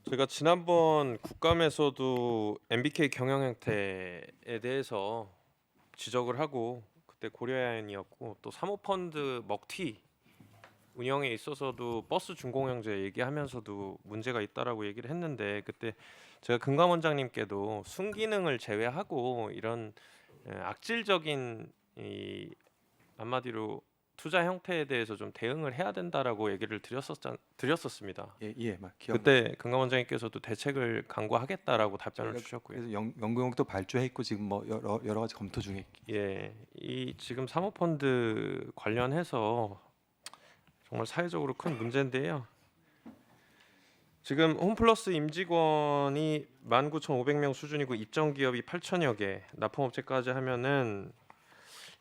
제가 지난번 국감에서도 MBK 경영 행태에 대해서 지적을 하고 그때 고려아연이었고 또 사모펀드 먹튀 운영에 있어서도 버스 준공영제 얘기하면서도 문제가 있다라고 얘기를 했는데 그때 제가 금감 원장님께도 순기능을 제외하고 이런 악질적인 이 한마디로 투자 형태에 대해서 좀 대응을 해야 된다라고 얘기를 드렸었습니다. 예, 기억. 그때 금감 원장님께서도 대책을 강구하겠다라고 답변을 저희가 주셨고요. 그래서 연구용도 발주했고 지금 뭐 여러 가지 검토 중에. 예, 이 지금 사모펀드 관련해서 정말 사회적으로 큰 문제인데요. 지금 홈플러스 임직원이 19,500명 수준이고 입점 기업이 8천여 개, 납품업체까지 하면은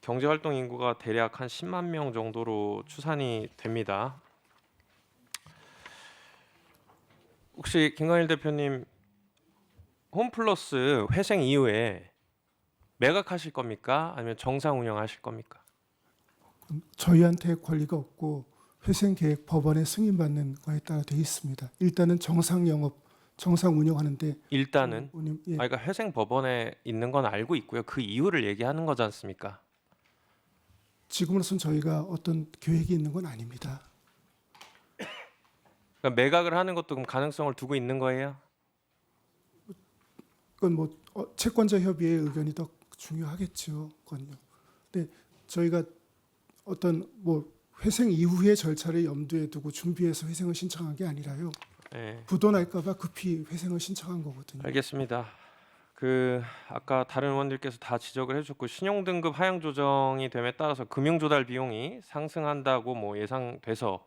경제활동 인구가 대략 한 10만 명 정도로 추산이 됩니다. 혹시 김광일 대표님 홈플러스 회생 이후에 매각하실 겁니까? 아니면 정상 운영하실 겁니까? 저희한테 권리가 없고 회생 계획 법원에 승인받는 거에 따라 되어 있습니다. 일단은 정상 영업, 정상 운영하는데 일단은 예, 그러니까 회생 법원에 있는 건 알고 있고요. 그 이유를 얘기하는 거지 않습니까? 지금으로선 저희가 어떤 계획이 있는 건 아닙니다. 그러니까 매각을 하는 것도 그럼 가능성을 두고 있는 거예요? 그건 뭐 채권자 협의회의 의견이 더 중요하겠죠. 그건요. 근데 저희가 어떤 뭐 회생 이후의 절차를 염두에 두고 준비해서 회생을 신청한 게 아니라요. 네, 부도 날까봐 급히 회생을 신청한 거거든요. 알겠습니다. 그 아까 다른 의원들께서 다 지적을 해주셨고 신용등급 하향 조정이 됨에 따라서 금융조달 비용이 상승한다고 뭐 예상돼서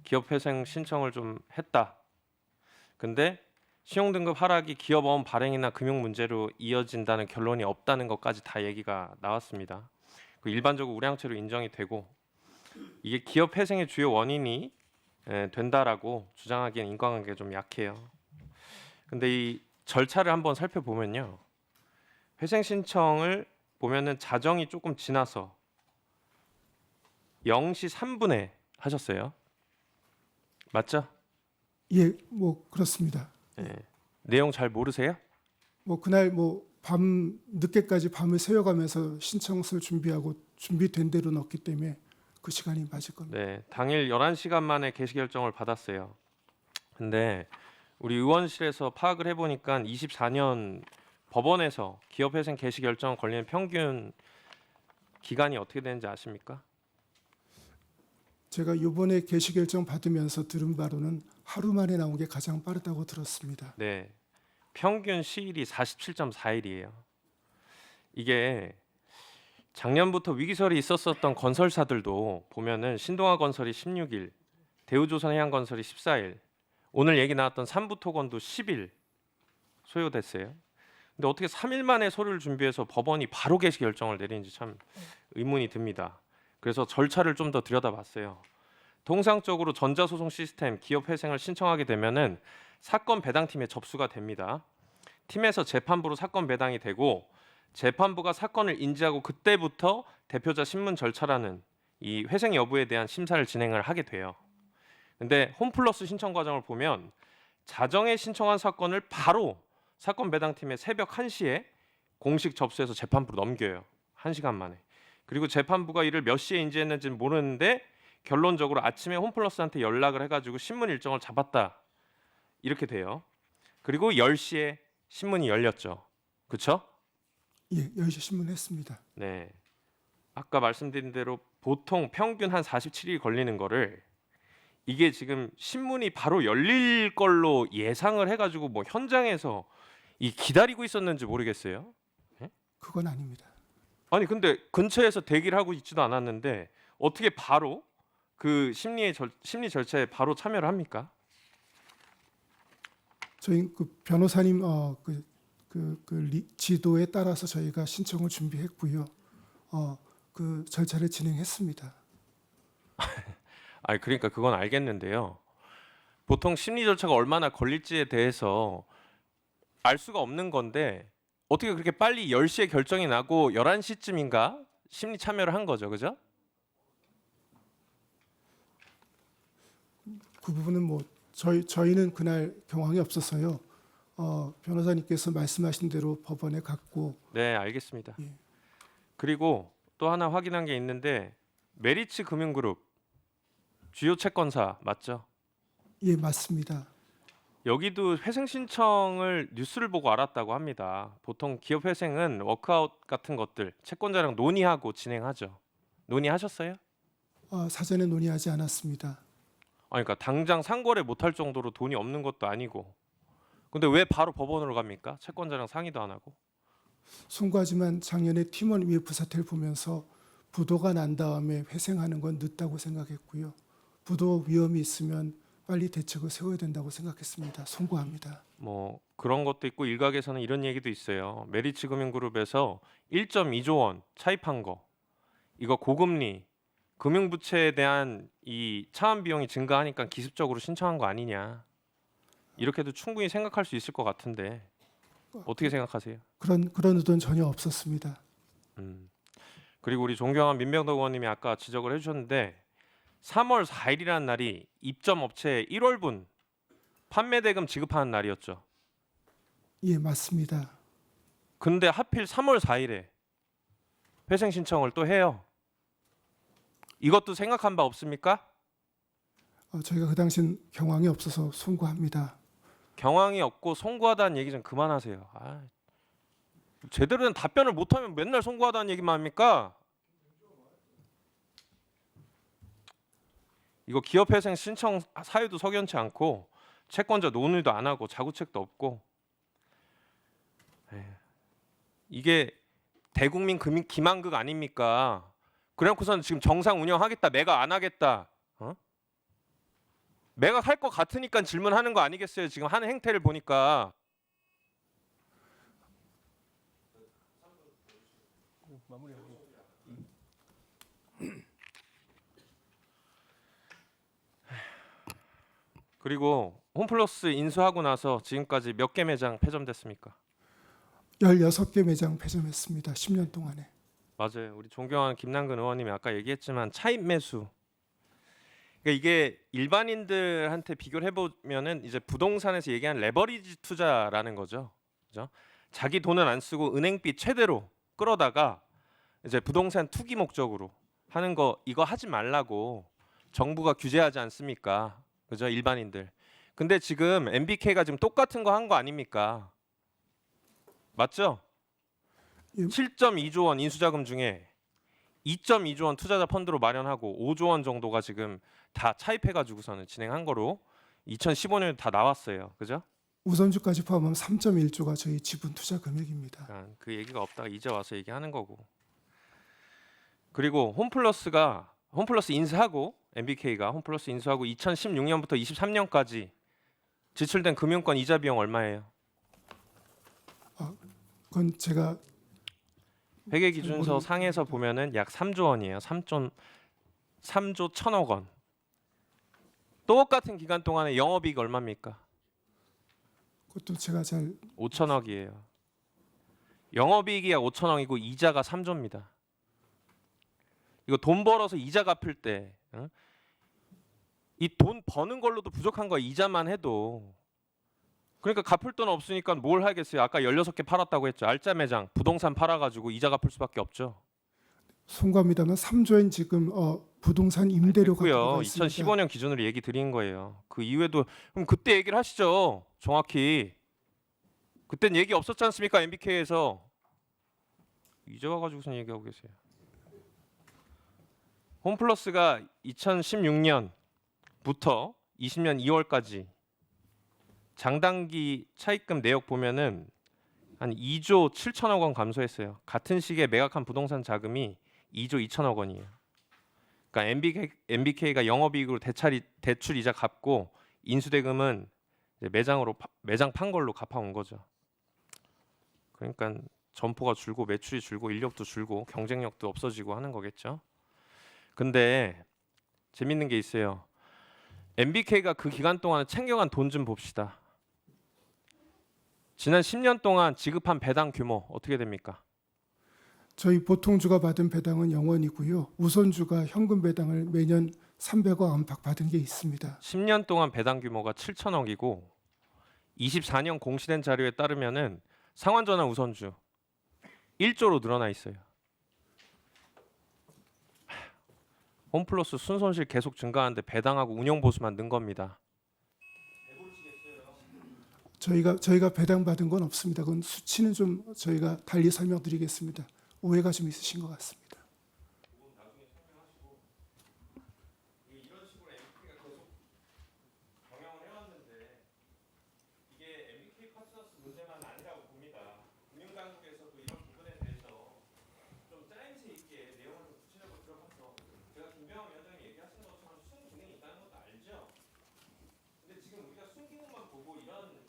기업 회생 신청을 좀 했다. 근데 신용등급 하락이 기업어음 발행이나 금융 문제로 이어진다는 결론이 없다는 것까지 다 얘기가 나왔습니다. 그 일반적으로 우량채로 인정이 되고 이게 기업 회생의 주요 원인이 된다라고 주장하기엔 인과관계가 좀 약해요. 근데 이 절차를 한번 살펴보면요. 회생 신청을 보면은 자정이 조금 지나서 0시 3분에 하셨어요. 맞죠? 예, 뭐 그렇습니다. 내용 잘 모르세요? 뭐 그날 뭐 밤 늦게까지 밤을 새워가면서 신청서를 준비하고 준비된 대로 넣었기 때문에 그 시간이 맞을 겁니다. 네, 당일 11시간 만에 개시 결정을 받았어요. 근데 우리 의원실에서 파악을 해보니까 24년 법원에서 기업회생 개시 결정 걸리는 평균 기간이 어떻게 되는지 아십니까? 제가 이번에 개시 결정 받으면서 들은 바로는 하루 만에 나온 게 가장 빠르다고 들었습니다. 네, 평균 시일이 47.4일이에요. 이게 작년부터 위기설이 있었던 건설사들도 보면은 신동아 건설이 16일, 대우조선해양건설이 14일, 오늘 얘기 나왔던 삼부토건도 10일 소요됐어요. 근데 어떻게 3일 만에 서류를 준비해서 법원이 바로 개시 결정을 내리는지 참 의문이 듭니다. 그래서 절차를 좀 더 들여다봤어요. 통상적으로 전자소송 시스템 기업 회생을 신청하게 되면은 사건 배당팀에 접수가 됩니다. 팀에서 재판부로 사건 배당이 되고 재판부가 사건을 인지하고 그때부터 대표자 신문 절차라는 이 회생 여부에 대한 심사를 진행을 하게 돼요. 근데 홈플러스 신청 과정을 보면 자정에 신청한 사건을 바로 사건 배당팀에 새벽 1시에 공식 접수해서 재판부로 넘겨요. 1시간 만에. 그리고 재판부가 이를 몇 시에 인지했는지는 모르는데 결론적으로 아침에 홈플러스한테 연락을 해가지고 신문 일정을 잡았다. 이렇게 돼요. 그리고 10시에 신문이 열렸죠. 그렇죠? 예, 10시 신문 했습니다. 네. 아까 말씀드린 대로 보통 평균 한 47일 걸리는 거를 이게 지금 신문이 바로 열릴 걸로 예상을 해가지고 뭐 현장에서 이 기다리고 있었는지 모르겠어요. 그건 아닙니다. 아니 근데 근처에서 대기를 하고 있지도 않았는데 어떻게 바로 그 심리 절차에 바로 참여를 합니까? 저희 그 변호사님 지도에 따라서 저희가 신청을 준비했고요. 그 절차를 진행했습니다. 아니 그러니까 그건 알겠는데요. 보통 심리 절차가 얼마나 걸릴지에 대해서 알 수가 없는 건데 어떻게 그렇게 빨리 10시에 결정이 나고 11시쯤인가 심리 참여를 한 거죠. 그죠? 그 부분은 뭐 저희는 그날 경황이 없어서요. 변호사님께서 말씀하신 대로 법원에 갔고 네, 알겠습니다. 예. 그리고 또 하나 확인한 게 있는데 메리츠 금융그룹 주요 채권사 맞죠? 예, 맞습니다. 여기도 회생 신청을 뉴스를 보고 알았다고 합니다. 보통 기업 회생은 워크아웃 같은 것들 채권자랑 논의하고 진행하죠. 논의하셨어요? 사전에 논의하지 않았습니다. 그러니까 당장 상거래 못할 정도로 돈이 없는 것도 아니고. 근데 왜 바로 법원으로 갑니까? 채권자랑 상의도 안 하고. 송구하지만 작년에 팀원 EF 사태를 보면서 부도가 난 다음에 회생하는 건 늦다고 생각했고요. 부도 위험이 있으면 빨리 대책을 세워야 된다고 생각했습니다. 송구합니다. 뭐 그런 것도 있고 일각에서는 이런 얘기도 있어요. 메리츠 금융그룹에서 1.2조 원 차입한 거. 이거 고금리 금융부채에 대한 이 차환 비용이 증가하니까 기습적으로 신청한 거 아니냐. 이렇게도 충분히 생각할 수 있을 것 같은데 어떻게 생각하세요? 그런 의도는 전혀 없었습니다. 그리고 우리 존경한 민병덕 의원님이 아까 지적을 해주셨는데 3월 4일이라는 날이 입점 업체 1월분 판매 대금 지급하는 날이었죠. 예, 맞습니다. 근데 하필 3월 4일에 회생 신청을 또 해요. 이것도 생각한 바 없습니까? 저희가 그 당시엔 경황이 없어서 송구합니다. 경황이 없고 송구하다는 얘기 좀 그만하세요. 제대로 된 답변을 못하면 맨날 송구하다는 얘기만 합니까? 이거 기업회생 신청 사유도 석연치 않고 채권자 논의도 안 하고 자구책도 없고 이게 대국민 기만극 아닙니까? 그래놓고서는 지금 정상 운영하겠다, 매각 안 하겠다. 매각할 것 같으니까 질문하는 거 아니겠어요? 지금 하는 행태를 보니까. 그리고 홈플러스 인수하고 나서 지금까지 몇 개 매장 폐점됐습니까? 16개 매장 폐점했습니다. 10년 동안에. 맞아요. 우리 존경하는 김남근 의원님이 아까 얘기했지만 차입 매수. 그러니까 이게 일반인들한테 비교를 해보면은 이제 부동산에서 얘기하는 레버리지 투자라는 거죠. 그죠? 자기 돈은 안 쓰고 은행비 최대로 끌어다가 이제 부동산 투기 목적으로 하는 거 이거 하지 말라고 정부가 규제하지 않습니까? 그죠? 일반인들. 근데 지금 MBK가 지금 똑같은 거 한 거 아닙니까? 맞죠? 예. 7.2조 원 인수자금 중에 2.2조 원 투자자 펀드로 마련하고 5조 원 정도가 지금 다 차입해가지고서는 진행한 거로 2015년에 다 나왔어요. 그죠? 우선주까지 포함하면 3.1조가 저희 지분 투자 금액입니다. 그러니까 그 얘기가 없다가 이제 와서 얘기하는 거고. 그리고 홈플러스 인수하고 MBK가 홈플러스 인수하고 2016년부터 23년까지 지출된 금융권 이자 비용 얼마예요? 그건 제가 회계기준서 상에서 보면은 약 3조 원이에요. 3조 1천억 원. 똑같은 기간 동안에 영업이익 얼마입니까? 그것도 제가 잘 5천억이에요. 영업이익이 약 5천억이고 이자가 3조입니다. 이거 돈 벌어서 이자 갚을 때 이 돈 버는 걸로도 부족한 거야. 이자만 해도. 그러니까 갚을 돈 없으니까 뭘 하겠어요. 아까 16개 팔았다고 했죠. 알짜 매장 부동산 팔아가지고 이자 갚을 수밖에 없죠. 송구합니다만 3조엔 지금 부동산 임대료가 됐고요. 들어가 있습니다. 2015년 기준으로 얘기 드린 거예요. 그 이후에도 그럼 그때 얘기를 하시죠. 정확히. 그땐 얘기 없었지 않습니까? MBK에서. 이제 와가지고선 얘기하고 계세요. 홈플러스가 2016년부터 20년 2월까지 장단기 차입금 내역 보면은 한 2조 7천억 원 감소했어요. 같은 시기에 매각한 부동산 자금이 2조 2천억 원이에요. 그러니까 MBK가 영업이익으로 대출 이자 갚고 인수대금은 이제 매장 판 걸로 갚아온 거죠. 그러니까 점포가 줄고 매출이 줄고 인력도 줄고 경쟁력도 없어지고 하는 거겠죠. 근데 재밌는 게 있어요. MBK가 그 기간 동안에 챙겨간 돈 좀 봅시다. 지난 10년 동안 지급한 배당 규모 어떻게 됩니까? 저희 보통주가 받은 배당은 0원이고요. 우선주가 현금 배당을 매년 300억 안팎 받은 게 있습니다. 10년 동안 배당 규모가 7천억이고 24년 공시된 자료에 따르면은 상환전환 우선주 1조로 늘어나 있어요. 홈플러스 순손실 계속 증가하는데 배당하고 운영 보수만 는 겁니다. 저희가 배당 받은 건 없습니다. 그건 수치는 좀 저희가 달리 설명드리겠습니다. 오해가 좀 있으신 것 같습니다. 이런 식으로 MBK가 계속 경영을 해왔는데 이게 MBK 파트너스 문제만 아니라고 봅니다. 금융당국에서도 이런 부분에 대해서 좀 짜임새 있게 내용을 좀 구체적으로 들어봐서 제가 김병환 위원장이 얘기하신 것처럼 순기능이 있다는 것도 알죠. 근데 지금 우리가 순기능만 보고 이런